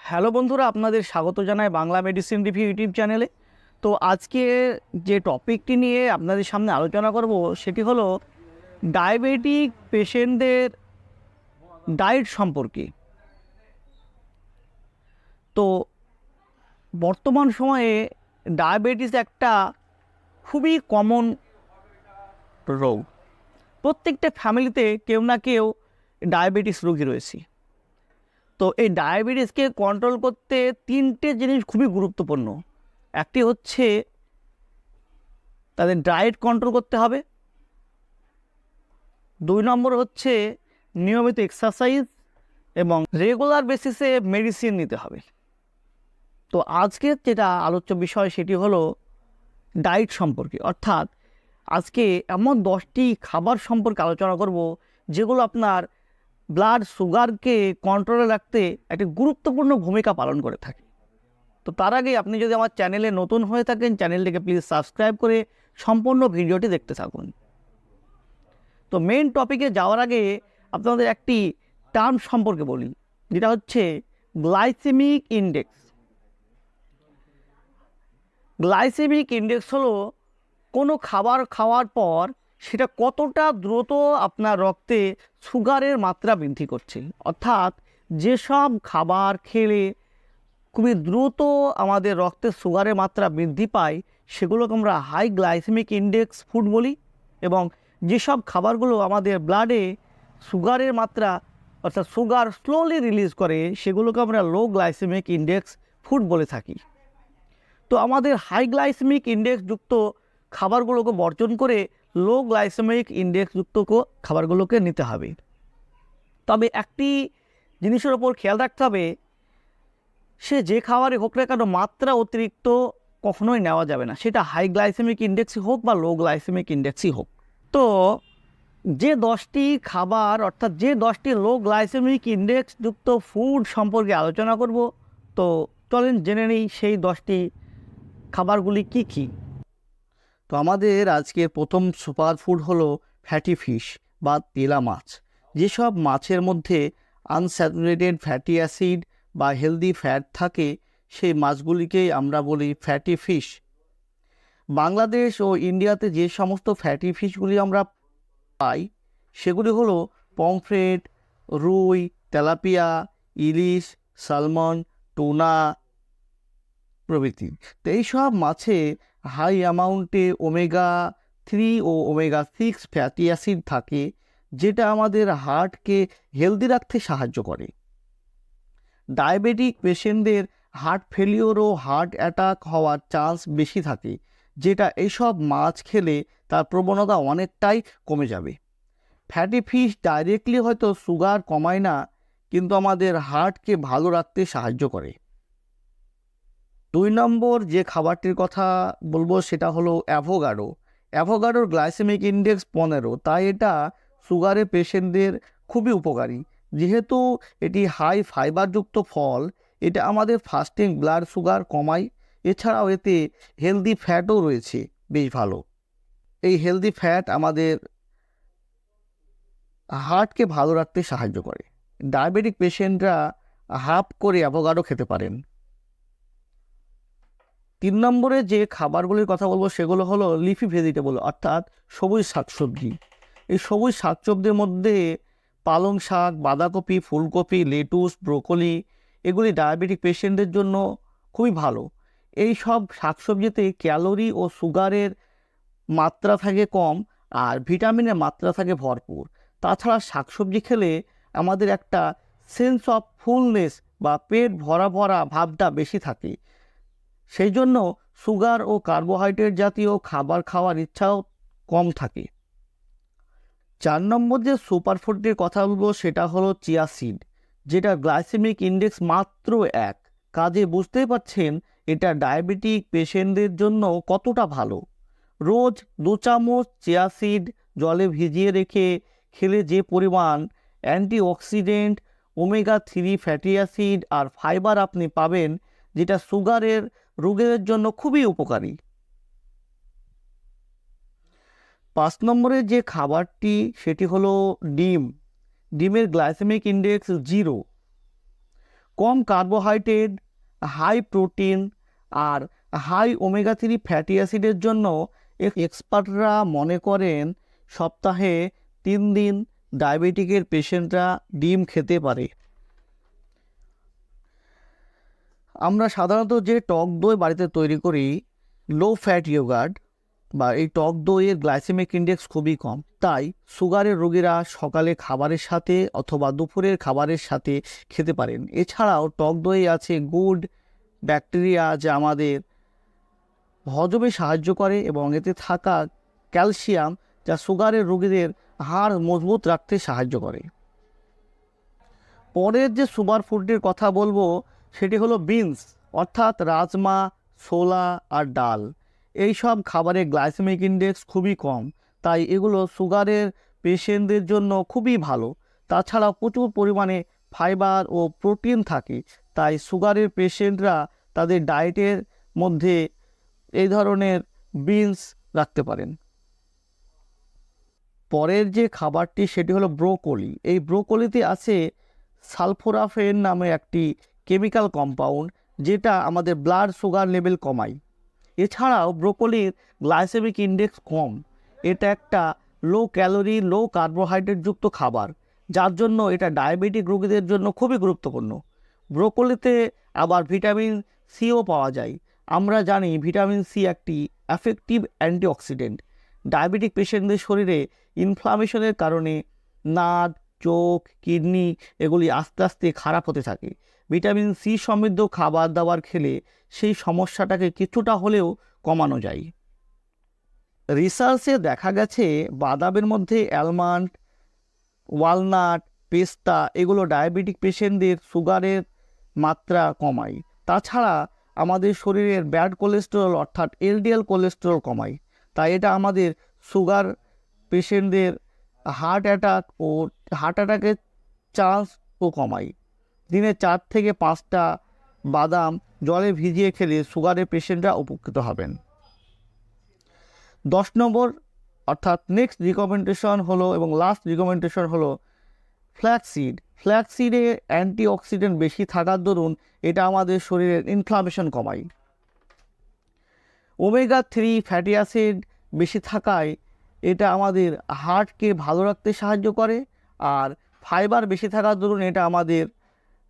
Hello বন্ধুরা, আপনাদের স্বাগত জানাই বাংলা মেডিসিন রিভিউ ইউটিউব চ্যানেলে। তো আজকে যে টপিকটি নিয়ে আপনাদের সামনে আলোচনা করব সেটি হলো ডায়াবেটিক পেশেন্টদের ডায়েট সম্পর্কে। তো বর্তমান সময়ে ডায়াবেটিস একটা খুবই কমন রোগ। প্রত্যেকটা ফ্যামিলিতে কেউ না কেউ ডায়াবেটিস রোগী রয়েছে। তো এই ডায়াবেটিসকে কন্ট্রোল করতে তিনটে জিনিস খুবই গুরুত্বপূর্ণ। একটি হচ্ছে তাদের ডায়েট কন্ট্রোল করতে হবে, 2 নম্বর হচ্ছে নিয়মিত এক্সারসাইজ এবং রেগুলার বেসিসে মেডিসিন নিতে হবে। তো আজকের যেটা আলোচ্য বিষয় সেটি হলো ডায়েট সম্পর্কে, অর্থাৎ আজকে এমন 10টি খাবার সম্পর্কে আলোচনা করব যেগুলো আপনার ব্লাড সুগারকে কন্ট্রোলে রাখতে একটি গুরুত্বপূর্ণ ভূমিকা পালন করে থাকে। তো তার আগে আপনি যদি আমার চ্যানেলে নতুন হয়ে থাকেন, চ্যানেলটিকে প্লিজ সাবস্ক্রাইব করে সম্পূর্ণ ভিডিওটি দেখতে থাকুন। তো মেইন টপিকে যাওয়ার আগে আপনাদের একটি টার্ম সম্পর্কে বলি, যেটা হচ্ছে গ্লাইসেমিক ইন্ডেক্স। গ্লাইসেমিক ইন্ডেক্স হলো কোনো খাবার খাওয়ার পর সেটা কতটা দ্রুত আপনার রক্তে সুগারের মাত্রা বৃদ্ধি করছে। অর্থাৎ যেসব খাবার খেলে খুবই দ্রুত আমাদের রক্তে সুগারের মাত্রা বৃদ্ধি পায় সেগুলোকে আমরা হাই গ্লাইসেমিক ইন্ডেক্স ফুড বলি, এবং যেসব খাবারগুলো আমাদের ব্লাডে সুগারের মাত্রা অর্থাৎ সুগার স্লোলি রিলিজ করে সেগুলোকে আমরা লো গ্লাইসেমিক ইন্ডেক্স ফুড বলে থাকি। তো আমাদের হাই গ্লাইসেমিক ইন্ডেক্স যুক্ত খাবারগুলোকে বর্জন করে লো গ্লাইসেমিক ইন্ডেক্স যুক্ত খাবারগুলোকে নিতে হবে। তবে একটি জিনিসের ওপর খেয়াল রাখতে হবে, সে যে খাবারই হোক না কেন মাত্রা অতিরিক্ত কখনোই নেওয়া যাবে না, সেটা হাই গ্লাইসেমিক ইন্ডেক্সই হোক বা লো গ্লাইসেমিক ইন্ডেক্সই হোক। তো যে 10টি খাবার অর্থাৎ যে 10টি লো গ্লাইসেমিক ইন্ডেক্স যুক্ত ফুড সম্পর্কে আলোচনা করব, তো চলেন জেনে নিই সেই 10টি খাবারগুলি কি কি। তো আমাদের আজকের প্রথম সুপার ফুড হলো ফ্যাটি ফিশ বা তেলা মাছ। যেসব মাছের মধ্যে আনস্যাচুরেটেড ফ্যাটি অ্যাসিড বা হেলদি ফ্যাট থাকে সেই মাছগুলিকেই আমরা বলি ফ্যাটি ফিশ। বাংলাদেশ ও ইন্ডিয়াতে যে সমস্ত ফ্যাটি ফিশগুলি আমরা পাই সেগুলি হলো পমফ্রেট, রুই, তেলাপিয়া, ইলিশ, সালমন, টুনা প্রভৃতি। তো এইসব মাছে হাই অ্যামাউন্টে ওমেগা 3 ও ওমেগা 6 ফ্যাটি অ্যাসিড থাকে, যেটা আমাদের হার্টকে হেলদি রাখতে সাহায্য করে। ডায়াবেটিক পেশেন্টদের হার্ট ফেলিওর ও হার্ট অ্যাটাক হওয়ার চান্স বেশি থাকে, যেটা এইসব মাছ খেলে তার প্রবণতা অনেকটাই কমে যাবে। ফ্যাটি ফিশ ডাইরেক্টলি হয়তো সুগার কমায় না, কিন্তু আমাদের হার্টকে ভালো রাখতে সাহায্য করে। 2 নম্বর যে খাবারটির কথা বলবো সেটা হলো অ্যাভোকাডো। অ্যাভোকাডোর গ্লাইসেমিক ইন্ডেক্স 15, তাই এটা সুগারের পেশেন্টদের খুবই উপকারী। যেহেতু এটি হাই ফাইবারযুক্ত ফল, এটা আমাদের ফাস্টিং ব্লাড সুগার কমায়। এছাড়াও এতে হেলদি ফ্যাটও রয়েছে বেশ ভালো। এই হেলদি ফ্যাট আমাদের হার্টকে ভালো রাখতে সাহায্য করে। ডায়াবেটিক পেশেন্টরা হাফ করে অ্যাভোকাডো খেতে পারেন। 3 নম্বরে যে খাবারগুলির কথা বলবো সেগুলো হলো লিফি ভেজিটেবল, অর্থাৎ সবুজ শাকসবজি। এই সবুজ শাকসবজির মধ্যে পালং শাক, বাঁধাকপি, ফুলকপি, লেটুস, ব্রোকলি এগুলি ডায়াবেটিক পেশেন্টদের জন্য খুবই ভালো। এই সব শাকসবজিতে ক্যালোরি ও সুগারের মাত্রা থাকে কম, আর ভিটামিনের মাত্রা থাকে ভরপুর। তাছাড়া শাকসবজি খেলে আমাদের একটা সেন্স অফ ফুলনেস বা পেট ভরা ভরা ভাবটা বেশি থাকে, সেই জন্য সুগার ও কার্বোহাইড্রেট জাতীয় খাবার খাওয়ার ইচ্ছাও কম থাকে। 4 নম্বর যে সুপারফুডটির কথা বলবো সেটা হলো চিয়া সিড, যেটা গ্লাইসেমিক ইন্ডেক্স মাত্র 1। কাজে বুঝতেই পারছেন এটা ডায়াবেটিক পেশেন্টদের জন্য কতটা ভালো। রোজ 2 চামচ চিয়া সিড জলে ভিজিয়ে রেখে খেলে যে পরিমাণ অ্যান্টিঅক্সিডেন্ট, ওমেগা 3 ফ্যাটি অ্যাসিড আর ফাইবার আপনি পাবেন, যেটা সুগারের রোগীদের জন্য খুবই উপকারী। 5 নম্বরে যে খাবারটি সেটি হলো ডিম। ডিমের গ্লাইসেমিক ইন্ডেক্স 0। কম কার্বোহাইড্রেট, হাই প্রোটিন আর হাই ওমেগা 3 ফ্যাটি অ্যাসিডের জন্য এক্সপার্টরা মনে করেন সপ্তাহে 3 দিন ডায়াবেটিকের পেশেন্টরা ডিম খেতে পারে। আমরা সাধারণত যে টক দই বাড়িতে তৈরি করি, লো ফ্যাট ইয়োগার্ট বা এই টক দইয়ের গ্লাইসেমিক ইন্ডেক্স খুবই কম, তাই সুগারের রোগীরা সকালে খাবারের সাথে অথবা দুপুরের খাবারের সাথে খেতে পারেন। এছাড়াও টক দইয়ে আছে গুড ব্যাকটেরিয়া যা আমাদের হজমে সাহায্য করে এবং এতে থাকা ক্যালসিয়াম যা সুগারের রোগীদের হাড় মজবুত রাখতে সাহায্য করে। পরের যে সুপার ফুডটির কথা বলবো সেটি হলো বিনস, অর্থাৎ রাজমা, ছোলা আর ডাল। এই সব খাবারের গ্লাইসেমিক ইন্ডেক্স খুবই কম, তাই এগুলো সুগারের পেশেন্টদের জন্য খুবই ভালো। তাছাড়াও প্রচুর পরিমাণে ফাইবার ও প্রোটিন থাকে, তাই সুগারের পেশেন্টরা তাদের ডায়েটের মধ্যে এই ধরনের বিনস রাখতে পারেন। পরের যে খাবারটি সেটি হলো ব্রোকলি। এই ব্রোকলিতে আছে সালফোরাফেন নামে একটি কেমিক্যাল কম্পাউন্ড যেটা আমাদের ব্লাড সুগার লেভেল কমায়। এছাড়াও ব্রোকলির গ্লাইসেমিক ইন্ডেক্স কম। এটা একটা লো ক্যালোরি, লো কার্বোহাইড্রেট যুক্ত খাবার, যার জন্য এটা ডায়াবেটিক রোগীদের জন্য খুবই গুরুত্বপূর্ণ। ব্রোকলিতে আবার ভিটামিন সিও পাওয়া যায়। আমরা জানি ভিটামিন সি একটি এফেক্টিভ অ্যান্টিঅক্সিডেন্ট। ডায়াবেটিক পেশেন্টদের শরীরে ইনফ্লামেশনের কারণে নার্ভ, চোখ, কিডনি এগুলি আস্তে আস্তে খারাপ হতে থাকে। ভিটামিন সি সমৃদ্ধ খাবার দাবার খেলে সেই সমস্যাটাকে কিছুটা হলেও কমানো যায়। রিসার্চে দেখা গেছে বাদামের মধ্যে অ্যালমন্ড, ওয়ালনাট, পেস্তা এগুলো ডায়াবেটিক পেশেন্টদের সুগারের মাত্রা কমায়। তাছাড়া আমাদের শরীরের ব্যাড কোলেস্টেরল অর্থাৎ এলডিএল কোলেস্টেরল কমায়, তাই এটা আমাদের সুগার পেশেন্টদের হার্ট অ্যাটাকের চান্সও কমায়। দিনে 4 থেকে 5টা বাদাম জলে ভিজিয়ে খেলে সুগারের পেশেন্টরা উপকৃত হবেন। 10 নম্বর অর্থাৎ নেক্সট রিকমেন্ডেশন হলো এবং লাস্ট রিকমেন্ডেশন হলো ফ্ল্যাক্সিড। ফ্ল্যাক্সিডে অ্যান্টিঅক্সিডেন্ট বেশি থাকার দরুন এটা আমাদের শরীরের ইনফ্লামেশন কমায়। ওমেগা 3 ফ্যাটি অ্যাসিড বেশি থাকায় এটা আমাদের হার্টকে ভালো রাখতে সাহায্য করে, আর ফাইবার বেশি থাকার দরুন এটা আমাদের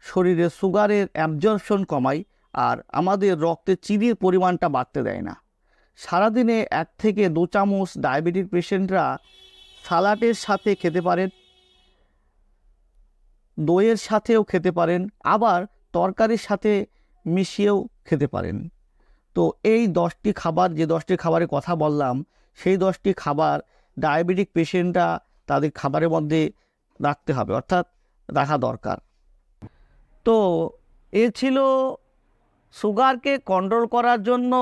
শরীরে সুগারের অ্যাবজর্পশন কমায় আর আমাদের রক্তে চিনির পরিমাণটা বাড়তে দেয় না। সারাদিনে 1 থেকে 2 চামচ ডায়াবেটিক পেশেন্টরা সালাডের সাথে খেতে পারেন, দইয়ের সাথেও খেতে পারেন, আবার তরকারির সাথে মিশিয়েও খেতে পারেন। তো এই 10টি খাবার, যে 10টি খাবারের কথা বললাম, সেই 10টি খাবার ডায়াবেটিক পেশেন্টরা তাদের খাবারের মধ্যে রাখতে হবে, অর্থাৎ রাখা দরকার। তো এ ছিল সুগারকে কন্ট্রোল করার জন্য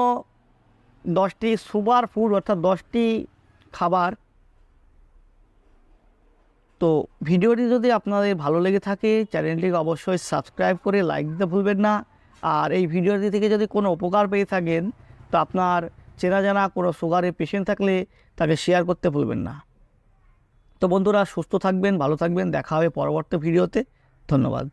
10টি সুপার ফুড অর্থাৎ 10টি খাবার। তো ভিডিওটি যদি আপনাদের ভালো লেগে থাকে চ্যানেলটিকে অবশ্যই সাবস্ক্রাইব করে লাইক দিতে ভুলবেন না। আর এই ভিডিওটি থেকে যদি কোনো উপকার পেয়ে থাকেন তো আপনার চেনা জানা কোনো সুগারের পেশেন্ট থাকলে তাকে শেয়ার করতে ভুলবেন না। তো বন্ধুরা, সুস্থ থাকবেন, ভালো থাকবেন, দেখা হবে পরবর্তী ভিডিওতে। ধন্যবাদ।